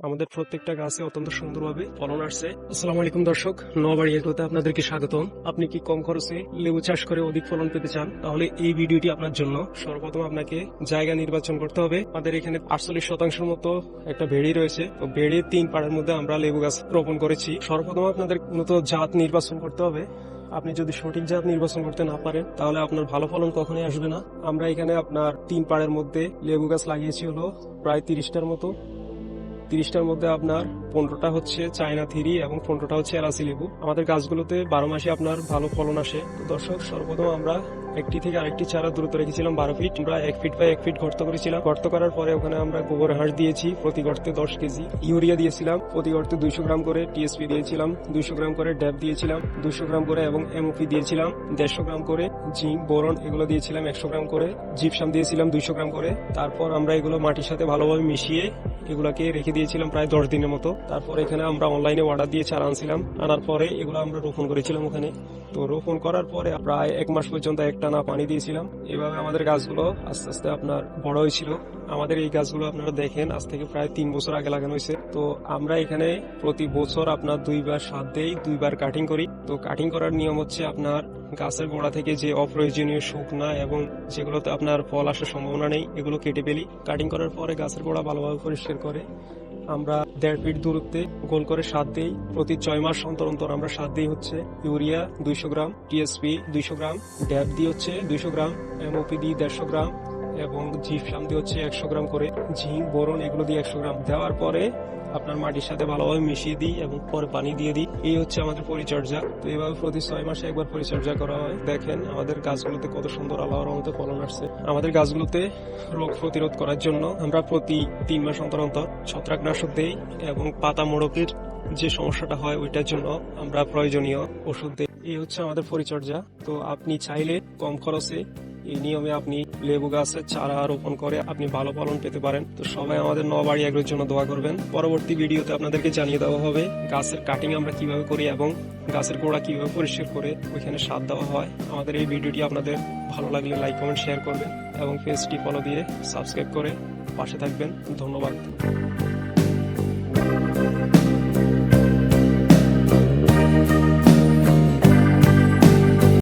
আমাদের প্রত্যেকটা গাছে অত্যন্ত সুন্দরভাবে ফলন আসছে। আসসালামু আলাইকুম দর্শক, নোয়াবাড়ি এগ্রোতে আপনাদেরকে স্বাগতম। আপনি কি কম খরচে লেবু চাষ করে অধিক ফলন পেতে চান, তাহলে এই ভিডিওটি আপনার জন্য। সর্বপ্রথম আপনাকে জায়গা নির্বাচন করতে হবে। আমাদের এখানে 48% মতো একটা বেড়ি রয়েছে। তো বেড়ির 3 পাড়ের মধ্যে আমরা লেবু গাছ রোপণ করেছি। সর্বপ্রথম আপনাদের মূলত জাত নির্বাচন করতে হবে। আপনি যদি সঠিক জাত নির্বাচন করতে না পারেন, তাহলে আপনার ভালো ফলন কখনোই আসবে না। আমরা এখানে আপনার 3 পাড়ের মধ্যে লেবু গাছ লাগিয়েছি হলো প্রায় 30টার মতো। 30টার মধ্যে আপনার 15টা হচ্ছে চায়না থিরি এবং 15টা হচ্ছে এলাচি লেবু। আমাদের গাছগুলোতে 12 মাসে আপনার ভালো ফলন আসে। তো দর্শক, সর্বপ্রথম আমরা একটি থেকে আরেকটি চারা দূরত্ব রেখেছিলাম 12 ফিট। আমরা 1 ফিট বাই 1 ফিট গর্ত করেছিলাম। গর্ত করার পরে ওখানে আমরা গোবর হাঁস দিয়েছি প্রতি গর্তে 10 কেজি, ইউরিয়া দিয়েছিলাম প্রতি গর্তে 200 গ্রাম করে, টিএসপি দিয়েছিলাম 200 গ্রাম করে, ড্যাপ দিয়েছিলাম 200 গ্রাম করে এবং এমওপি দিয়েছিলাম 150 গ্রাম করে, জিঙ্ক বোরন এগুলো দিয়েছিলাম 100 গ্রাম করে, জিপসাম দিয়েছিলাম 200 গ্রাম করে। তারপর আমরা এগুলো মাটির সাথে ভালোভাবে মিশিয়ে এগুলাকে রেখে দিয়েছিলাম প্রায় 10 দিনের মতো। তারপর এখানে আমরা অনলাইনে অর্ডার দিয়ে চারা আনছিলাম। আনার পরে এগুলো আমরা রোপণ করেছিলাম ওখানে। তো রোপণ করার পরে প্রায় 1 মাস পর্যন্ত একটানা পানি দিয়েছিলাম। এভাবে আমাদের গাছগুলো আস্তে আস্তে আপনার বড় হয়েছিল। আমাদের এই গাছগুলো আপনারা দেখেন আজ থেকে প্রায় 3 বছর আগে লাগানো হয়েছে। তো আমরা এখানে প্রতি বছর আপনার 2 বার সার দেই, 2 বার কাটিং করি। তো কাটিং করার নিয়ম হচ্ছে আপনার গাছের গোড়া থেকে যে অপ্রয়োজনীয় শুকনা এবং যেগুলোতে আপনার ফল আসার সম্ভাবনা নেই এগুলো কেটে ফেলি। কাটিং করার পরে গাছের গোড়া ভালোভাবে পরিষ্কার করে আমরা 1.5 ফিট দূরত্বে গোল করে সার দেই। প্রতি 6 মাস অন্তর অন্তর আমরা সার দিই হচ্ছে ইউরিয়া 200 গ্রাম, টিএসপি 200 গ্রাম, ড্যাপ দিয়ে হচ্ছে 200 গ্রাম, এমওপি দিয়ে 150 গ্রাম এবং জিপসাম দিয়ে হচ্ছে 100 গ্রাম করে, জিঙ্ক বোরন এগুলো দিয়ে 100 গ্রাম দেওয়ার পরে আপনার মাটির সাথে ভালোভাবে মিশিয়ে দিই এবং পরে পানি দিয়ে দিই। এই হচ্ছে আমাদের পরিচর্যা। তো এইভাবে প্রতি 6 মাসে একবার পরিচর্যা করা হয়। দেখেন আমাদের গাছগুলোতে কত সুন্দর আল্লাহর রহমতে ফলন আসছে। আমাদের গাছগুলোতে রোগ প্রতিরোধ করার জন্য আমরা প্রতি 3 মাস অন্তর অন্তর ছত্রাকনাশক দেই এবং পাতা মোড়কের যে সমস্যাটা হয় ওইটার জন্য আমরা প্রয়োজনীয় ওষুধ দিই। এই হচ্ছে আমাদের পরিচর্যা। তো আপনি চাইলে কম খরচে এই নিয়মে আপনি লেবু গাছের চারা রোপণ করে আপনি ভালো ফলন পেতে পারেন। তো সবাই আমাদের নোয়াবাড়ি এগ্রোর জন্য দোয়া করবেন। পরবর্তী ভিডিওতে আপনাদেরকে জানিয়ে দেওয়া হবে গাছের কাটিং আমরা কিভাবে করি এবং গাছের গোড়া কিভাবে পরিষ্কার করে ওইখানে সার দেওয়া হয়। আমাদের এই ভিডিওটি আপনাদের ভালো লাগলে লাইক কমেন্ট শেয়ার করবেন এবং পেজটি ফলো দিয়ে সাবস্ক্রাইব করে পাশে থাকবেন। ধন্যবাদ।